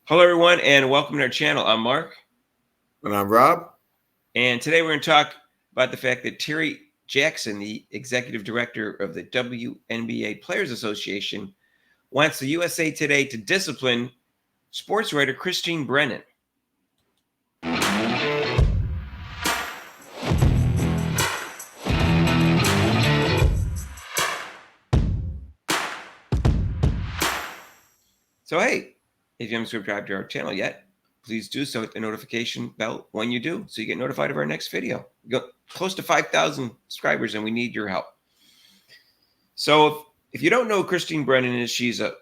Hello, everyone, and welcome to our channel. I'm Mark. And I'm Rob. And today we're going to talk about the fact that Terri Jackson, the executive director of the WNBA Players Association, wants the USA Today to discipline sports writer Caitlyn Brennan. So, hey, if you haven't subscribed to our channel yet, please do so. Hit the notification bell when you do so you get notified of our next video. We got close to 5,000 subscribers, and we need your help. So, if you don't know who Caitlyn Brennan is, she's a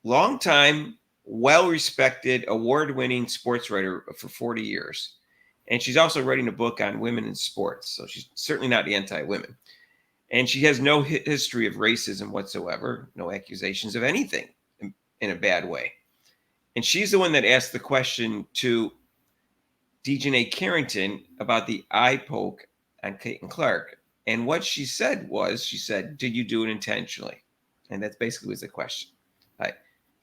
longtime, well-respected, award-winning sports writer for 40 years. And she's also writing a book on women in sports. So she's certainly not anti-women. And she has no history of racism whatsoever, no accusations of anything in a bad way. And she's the one that asked the question to Delusional Carrington about the eye poke on Caitlyn Clark. And what she said was, she said, did you do it intentionally? And that's basically was the question.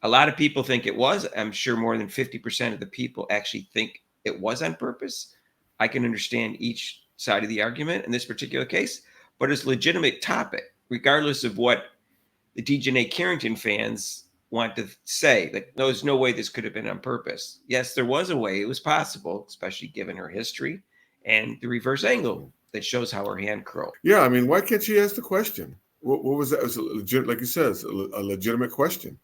A lot of people think it was. I'm sure more than 50% of the people actually think it was on purpose. I can understand each side of the argument in this particular case, but it's a legitimate topic, regardless of what the Delusional Carrington fans want to say. That there's no way this could have been on purpose. Yes, there was a way. It was possible, especially given her history and the reverse angle that shows how her hand curled. Yeah, I mean, why can't she ask the question? What was that? It was a legit, like you said, it's a legitimate question.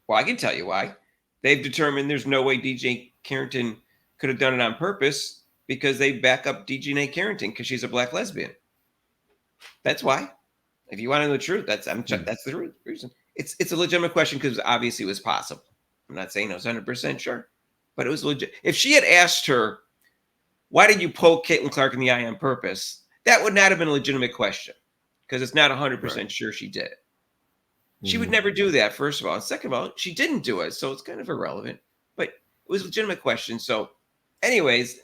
Well, I can tell you why. They've determined there's no way DJ Carrington could have done it on purpose because they back up Delusional Carrington because she's a black lesbian. That's why. If you want to know the truth, that's the reason. It's a legitimate question because obviously it was possible. I'm not saying I was 100% sure, but it was legit. If she had asked her, why did you poke Caitlyn Clark in the eye on purpose? That would not have been a legitimate question because it's not 100% sure she did it. She would never do that, first of all. And second of all, she didn't do it, so it's kind of irrelevant. But it was a legitimate question. So, anyways,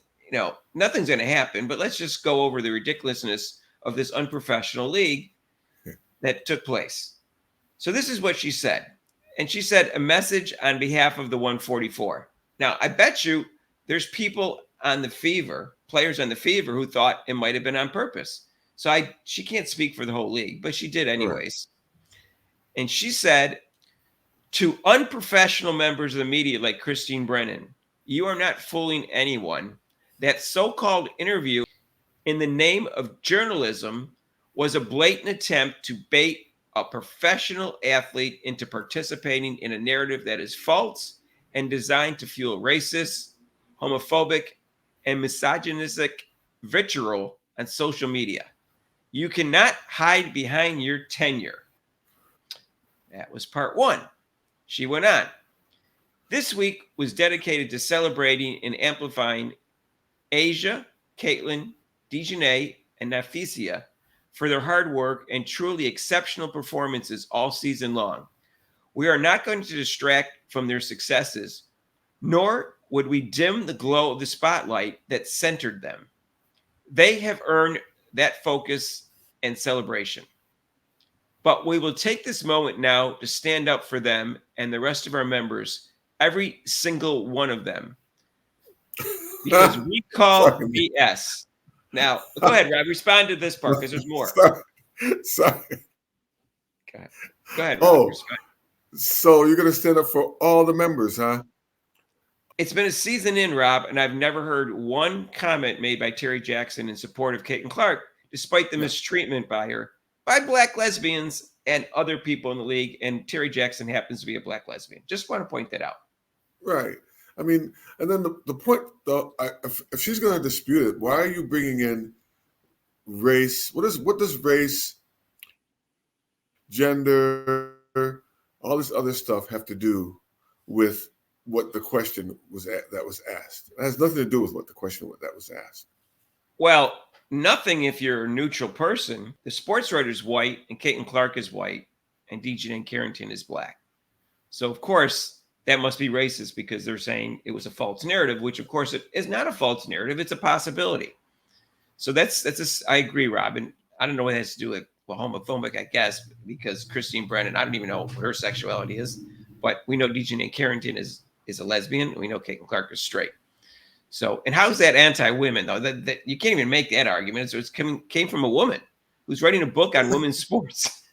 nothing's going to happen. But let's just go over the ridiculousness of this unprofessional league that took place. So this is what she said. And she said, a message on behalf of the 144. Now, I bet you there's people on the Fever, players on the Fever, who thought it might have been on purpose. So she can't speak for the whole league, but she did anyways. Right. And she said, to unprofessional members of the media like Caitlyn Brennan, you are not fooling anyone. That so-called interview in the name of journalism was a blatant attempt to bait a professional athlete into participating in a narrative that is false and designed to fuel racist, homophobic, and misogynistic vitriol on social media. You cannot hide behind your tenure. That was part one. She went on. This week was dedicated to celebrating and amplifying Asia, Caitlyn, Dejanay, and Nafisia for their hard work and truly exceptional performances all season long. We are not going to distract from their successes, nor would we dim the glow of the spotlight that centered them. They have earned that focus and celebration. But we will take this moment now to stand up for them and the rest of our members, every single one of them, because we call BS. Now, go ahead, Rob. Respond to this part because there's more. Sorry. Go ahead, Rob. So you're going to stand up for all the members, huh? It's been a season in, Rob, and I've never heard one comment made by Terri Jackson in support of Caitlyn Clark, despite the mistreatment by her, by black lesbians and other people in the league. And Terri Jackson happens to be a black lesbian. Just want to point that out. Right. I mean, and then the point, though, if she's going to dispute it, why are you bringing in race? What does race, gender, all this other stuff have to do with what the question that was asked? It has nothing to do with what the question that was asked. Well, nothing if you're a neutral person. The sports writer's white, and Caitlyn Clark is white, and Delusional Carrington is black. So, of course, that must be racist because they're saying it was a false narrative, which, of course, it is not a false narrative. It's a possibility. So I agree, Robin. I don't know what it has to do with homophobic, I guess, because Caitlyn Brennan, I don't even know what her sexuality is, but we know Delusional Carrington is is a lesbian. We know Caitlyn Clark is straight. So, and how's that anti-women though? That you can't even make that argument. So came from a woman who's writing a book on women's sports.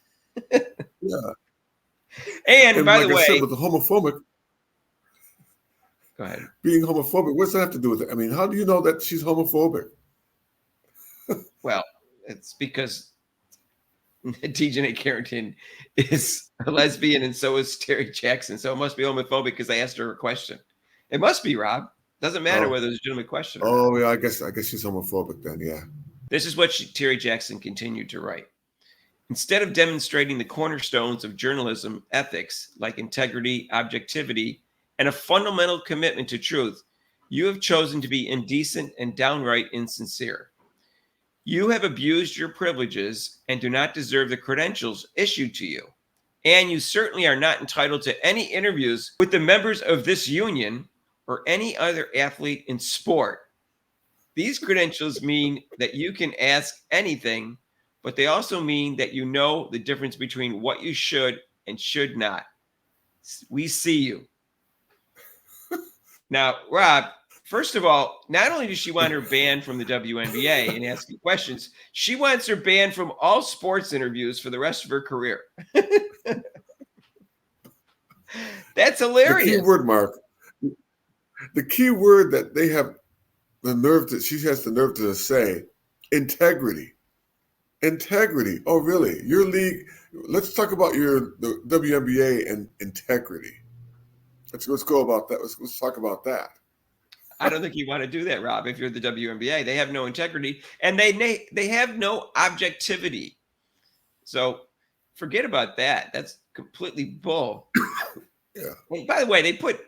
Yeah. And by like the I way, said, with the homophobic, go ahead. being homophobic, what's that have to do with it? I mean, how do you know that she's homophobic? Well, it's because DJ Carrington is a lesbian and so is Terri Jackson. So it must be homophobic because they asked her a question. It must be, Rob. Doesn't matter whether it's a legitimate question or not. Oh, yeah, I guess she's homophobic then, yeah. This is what Terri Jackson continued to write. Instead of demonstrating the cornerstones of journalism ethics like integrity, objectivity, and a fundamental commitment to truth, you have chosen to be indecent and downright insincere. You have abused your privileges and do not deserve the credentials issued to you. And you certainly are not entitled to any interviews with the members of this union or any other athlete in sport. These credentials mean that you can ask anything, but they also mean that you know the difference between what you should and should not. We see you. Now, Rob, first of all, not only does she want her banned from the WNBA and asking questions, she wants her banned from all sports interviews for the rest of her career. That's hilarious. The key word, Mark. The key word that they have the nerve that she has the nerve to say, integrity. Integrity. Oh, really? Your league. Let's talk about the WNBA and integrity. Let's go about that. Let's talk about that. I don't think you want to do that, Rob. If you're the WNBA, they have no integrity and they have no objectivity. So forget about that. That's completely bull. Yeah. And by the way, they put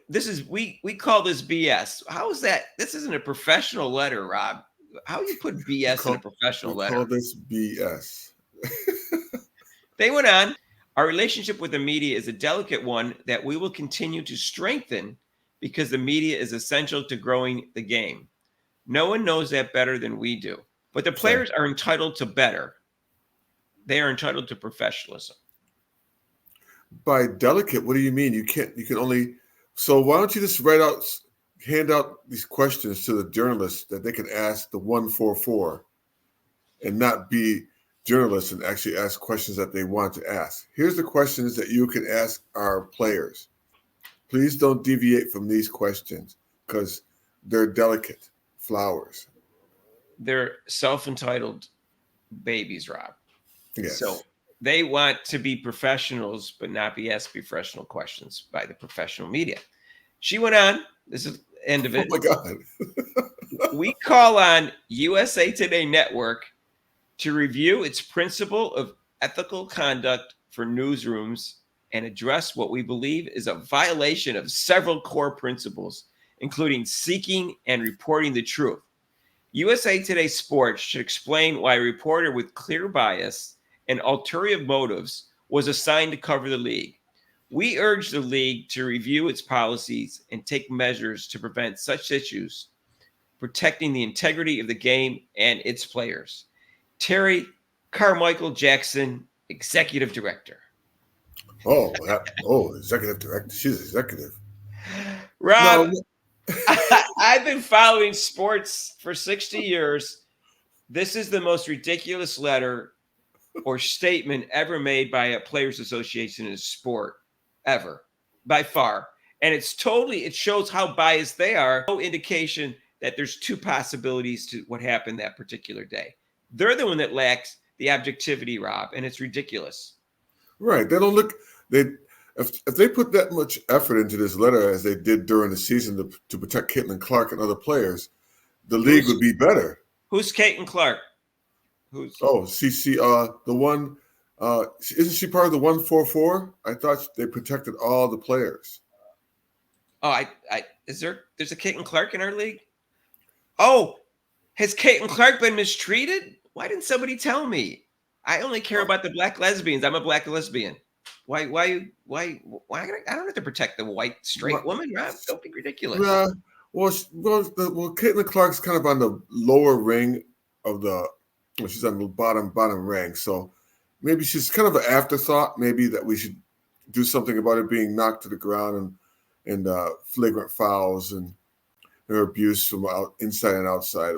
we call this BS. How is that? This isn't a professional letter, Rob. How you put BS in a professional letter? Call this BS. They went on. Our relationship with the media is a delicate one that we will continue to strengthen because the media is essential to growing the game. No one knows that better than we do. But the players are entitled to better. They are entitled to professionalism. By delicate, what do you mean? You can only. So why don't you just hand out these questions to the journalists that they can ask the 144 and not be journalists and actually ask questions that they want to ask. Here's the questions that you can ask our players. Please don't deviate from these questions because they're delicate flowers. They're self-entitled babies, Rob. Yes. So they want to be professionals, but not be asked professional questions by the professional media. She went on. This is the end of it. Oh, my God. We call on USA Today Network to review its principle of ethical conduct for newsrooms and address what we believe is a violation of several core principles, including seeking and reporting the truth. USA Today Sports should explain why a reporter with clear bias and ulterior motives was assigned to cover the league. We urge the league to review its policies and take measures to prevent such issues, protecting the integrity of the game and its players. Terri Carmichael Jackson, Executive Director. Executive Director. She's executive. Rob, no. I've been following sports for 60 years. This is the most ridiculous letter or statement ever made by a players association in a sport, ever, by far. And it shows how biased they are. No indication that there's two possibilities to what happened that particular day. They're the one that lacks the objectivity, Rob, and it's ridiculous. Right. They don't look. If they put that much effort into this letter as they did during the season to protect Caitlyn Clark and other players, the league would be better. Who's Caitlyn Clark? CC, the one. Isn't she part of the 144? I thought they protected all the players. Oh, there's a Caitlyn Clark in our league? Oh, has Caitlyn Clark been mistreated? Why didn't somebody tell me? I only care about the black lesbians. I'm a black lesbian. Why? I don't have to protect the white straight woman, Rob. Don't be ridiculous. Yeah. Well, Caitlyn Clark's kind of on the lower ring of she's on the bottom rank. So maybe she's kind of an afterthought. Maybe that we should do something about it being knocked to the ground and flagrant fouls and her abuse from inside and outside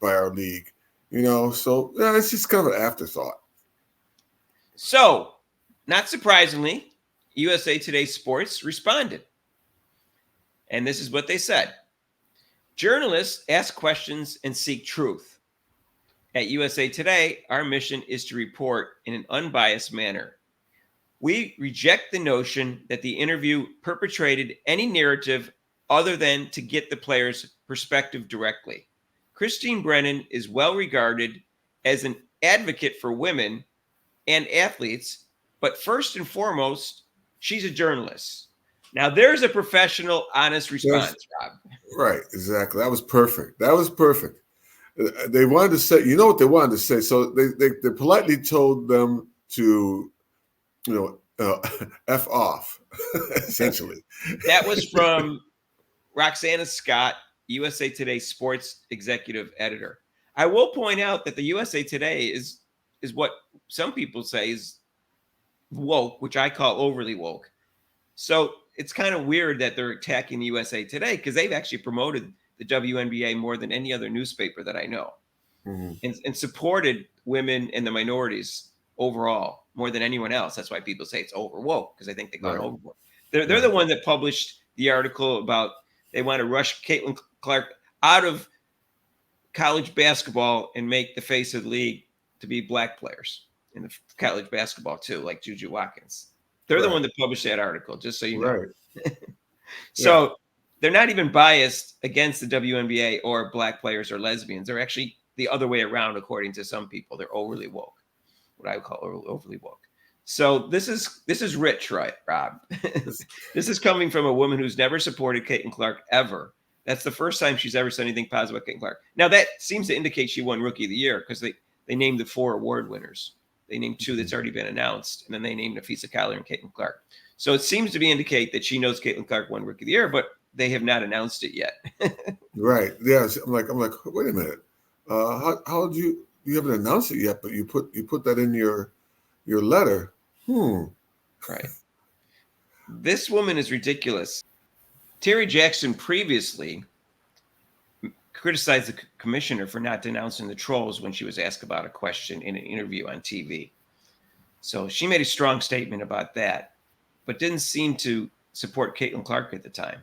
by our league. So yeah, it's just kind of an afterthought. So, not surprisingly, USA Today Sports responded. And this is what they said. Journalists ask questions and seek truth. At USA Today, our mission is to report in an unbiased manner. We reject the notion that the interview perpetrated any narrative other than to get the player's perspective directly. Christine Brennan is well regarded as an advocate for women and athletes, but first and foremost, she's a journalist. Now, there's a professional, honest response, Rob. Right, exactly. That was perfect. They wanted to say, you know what they wanted to say. So they politely told them to, F off, essentially. That was from Roxana Scott, USA Today Sports Executive Editor. I will point out that the USA Today is what some people say is woke, which I call overly woke. So it's kind of weird that they're attacking the USA Today because they've actually promoted the WNBA more than any other newspaper that I know, and supported women and the minorities overall more than anyone else. That's why people say it's over woke, because I think they've gone overboard. They're the one that published the article about they want to rush Caitlyn Clark out of college basketball and make the face of the league to be black players in the college basketball too, like Juju Watkins. They're the one that published that article, just so you know. Right. So they're not even biased against the WNBA or black players or lesbians. They're actually the other way around, according to some people. They're overly woke, what I would call overly woke. So this is rich, right, Rob? This is coming from a woman who's never supported Caitlyn Clark ever. That's the first time she's ever said anything positive about Caitlyn Clark. Now, that seems to indicate she won Rookie of the Year because they named the 4 award winners. They named 2 that's already been announced, and then they named Nafisa Kyler and Caitlyn Clark. So it seems to indicate that she knows Caitlyn Clark won Rookie of the Year, but they have not announced it yet. Right. Yes. I'm like, wait a minute. How did you haven't announced it yet, but you put that in your letter. Right. This woman is ridiculous. Terri Jackson previously criticized the commissioner for not denouncing the trolls when she was asked about a question in an interview on TV. So she made a strong statement about that, but didn't seem to support Caitlyn Clark at the time.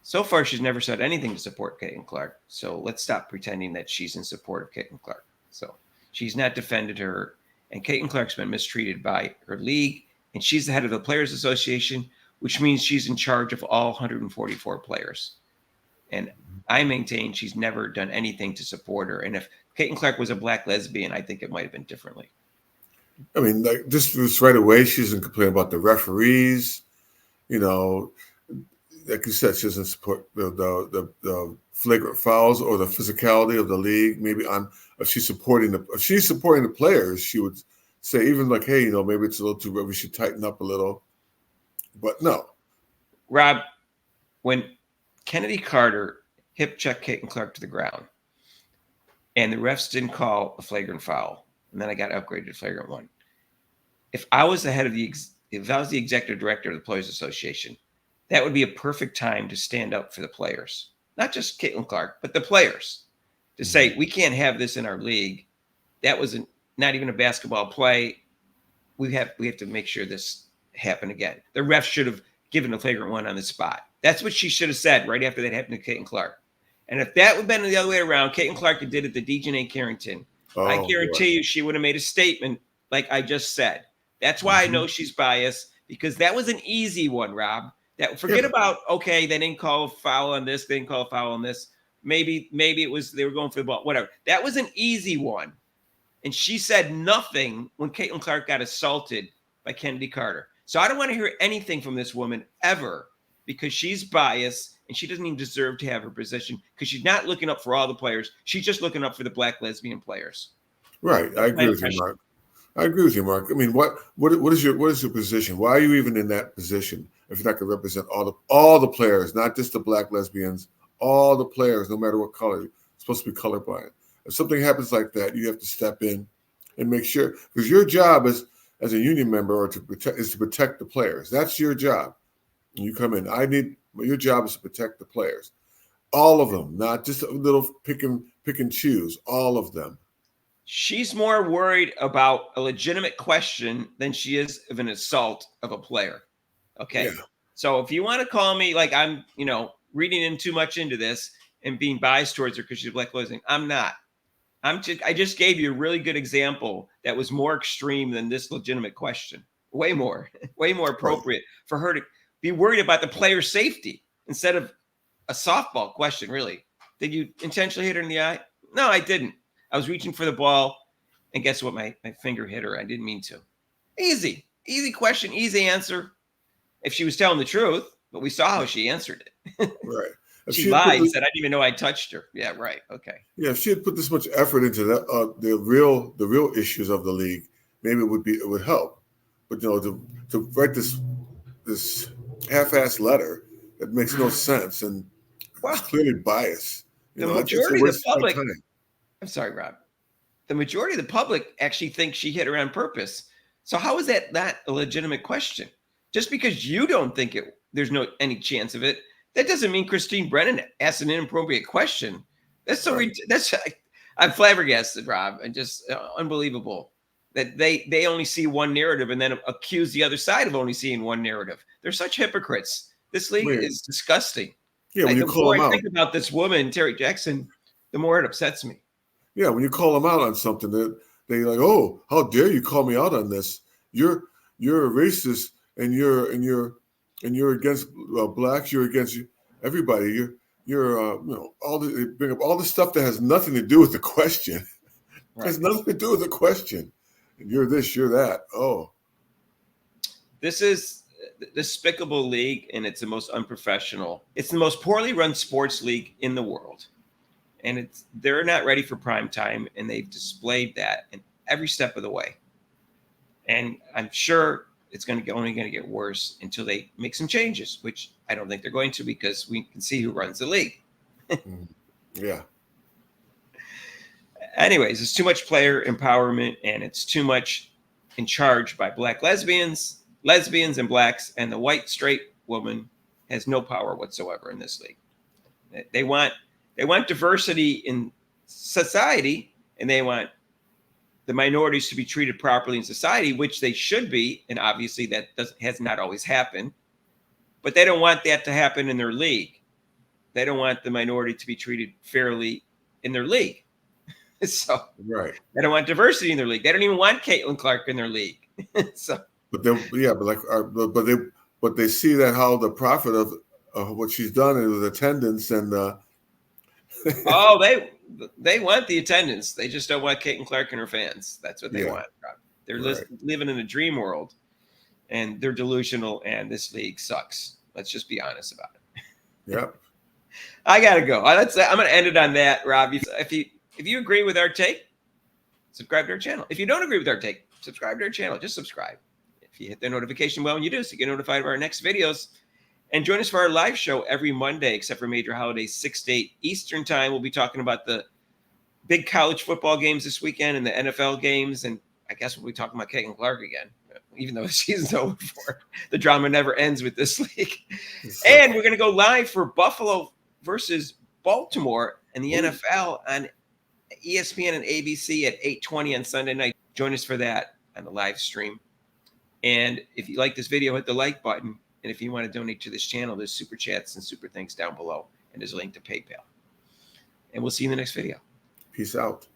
So far, she's never said anything to support Caitlyn Clark. So let's stop pretending that she's in support of Caitlyn Clark. So she's not defended her, and Caitlyn Clark's been mistreated by her league, and she's the head of the Players Association, which means she's in charge of all 144 players. And I maintain she's never done anything to support her. And if Caitlyn Clark was a black lesbian, I think it might have been differently. I mean, like this was right away. She doesn't complain about the referees. Like you said, she doesn't support the flagrant fouls or the physicality of the league. Maybe if she's supporting the players, she would say even like, hey, maybe it's a little too rough. We should tighten up a little. But no, Rob, when Kennedy Carter hip checked Caitlyn Clark to the ground, and the refs didn't call a flagrant foul, and then I got upgraded to flagrant 1. If I was the head of if I was the executive director of the Players Association, that would be a perfect time to stand up for the players, not just Caitlyn Clark, but the players, to say we can't have this in our league. That was not even a basketball play. We have to make sure this happened again. The refs should have given a flagrant 1 on the spot. That's what she should have said right after that happened to Caitlyn Clark. And if that would have been the other way around, Caitlyn Clark did it to DeJounte Carrington, I guarantee you she would have made a statement like I just said. That's why I know she's biased, because that was an easy one, Rob. Forget about, okay, they didn't call a foul on this, they didn't call a foul on this. Maybe it was they were going for the ball, whatever. That was an easy one. And she said nothing when Caitlyn Clark got assaulted by Kennedy Carter. So I don't want to hear anything from this woman ever, because she's biased and she doesn't even deserve to have her position, because she's not looking up for all the players. She's just looking up for the black lesbian players. Right. I agree with you, Mark. I mean, what is your position? Why are you even in that position if you're not going to represent all the players, not just the black lesbians, all the players, no matter what color? You're supposed to be colorblind. If something happens like that, you have to step in and make sure, because your job as a union member is to protect the players. That's your job. You come in. Your job is to protect the players. All of them, not just a little pick and choose. All of them. She's more worried about a legitimate question than she is of an assault of a player. Okay. Yeah. So if you want to call me like I'm, reading in too much into this and being biased towards her because she's a black lesbian, I'm not. I just gave you a really good example that was more extreme than this legitimate question. Way more appropriate for her to be worried about the player's safety instead of a softball question, really. Did you intentionally hit her in the eye? No, I didn't. I was reaching for the ball, and guess what? My finger hit her. I didn't mean to. Easy question, easy answer. If she was telling the truth, but we saw how she answered it. Right. She lied and said, "I didn't even know I touched her." Yeah, right. Okay. Yeah, if she had put this much effort into that, the real issues of the league, maybe it would help. But to write this half-assed letter that makes no sense and it's clearly biased. The majority of the public. Time. I'm sorry, Rob. The majority of the public actually thinks she hit her on purpose. So how is that not a legitimate question? Just because you don't think there's any chance of it, that doesn't mean Christine Brennan asked an inappropriate question. That's so Right. I'm flabbergasted, Rob, and just unbelievable that they only see one narrative and then accuse the other side of only seeing one narrative. They're such hypocrites. This league is disgusting. Yeah, when you call them out, think about this woman, Terri Jackson, the more it upsets me. Yeah, when you call them out on something, they're like, "Oh, how dare you call me out on this? You're a racist, and you're against blacks. You're against everybody. You're they bring up all this stuff that has nothing to do with the question. Right. Has nothing to do with the question. And you're this, you're that. Oh, this is a despicable league, and it's the most unprofessional. It's the most poorly run sports league in the world. And they're not ready for prime time, and they've displayed that in every step of the way. And I'm sure it's only going to get worse until they make some changes, which I don't think they're going to, because we can see who runs the league. Yeah. Anyways, it's too much player empowerment, and it's too much in charge by black lesbians and blacks, and the white straight woman has no power whatsoever in this league. They want diversity in society, and they want the minorities to be treated properly in society, which they should be. And obviously that has not always happened, but they don't want that to happen in their league. They don't want the minority to be treated fairly in their league. So right. They don't want diversity in their league. They don't even want Caitlyn Clark in their league. But they see that how the profit of what she's done is with attendance and they want the attendance. They just don't want Caitlyn Clark and her fans. That's what they want. They're living in a dream world, and they're delusional, and this league sucks. Let's just be honest about it. Yep. I gotta go. I'm going to end it on that, Rob. If you agree with our take, subscribe to our channel. If you don't agree with our take, subscribe to our channel. Just subscribe. If you hit the notification bell when you do, so you get notified of our next videos. And join us for our live show every Monday, except for major holidays, 6 to 8 Eastern time. We'll be talking about the big college football games this weekend and the NFL games. And I guess we'll be talking about Caitlyn Clark again, even though the season's over for. The drama never ends with this league. And we're going to go live for Buffalo versus Baltimore and the NFL on ESPN and ABC at 8:20 on Sunday night. Join us for that on the live stream. And if you like this video, hit the like button. And if you want to donate to this channel, there's super chats and super thanks down below. And there's a link to PayPal. And we'll see you in the next video. Peace out.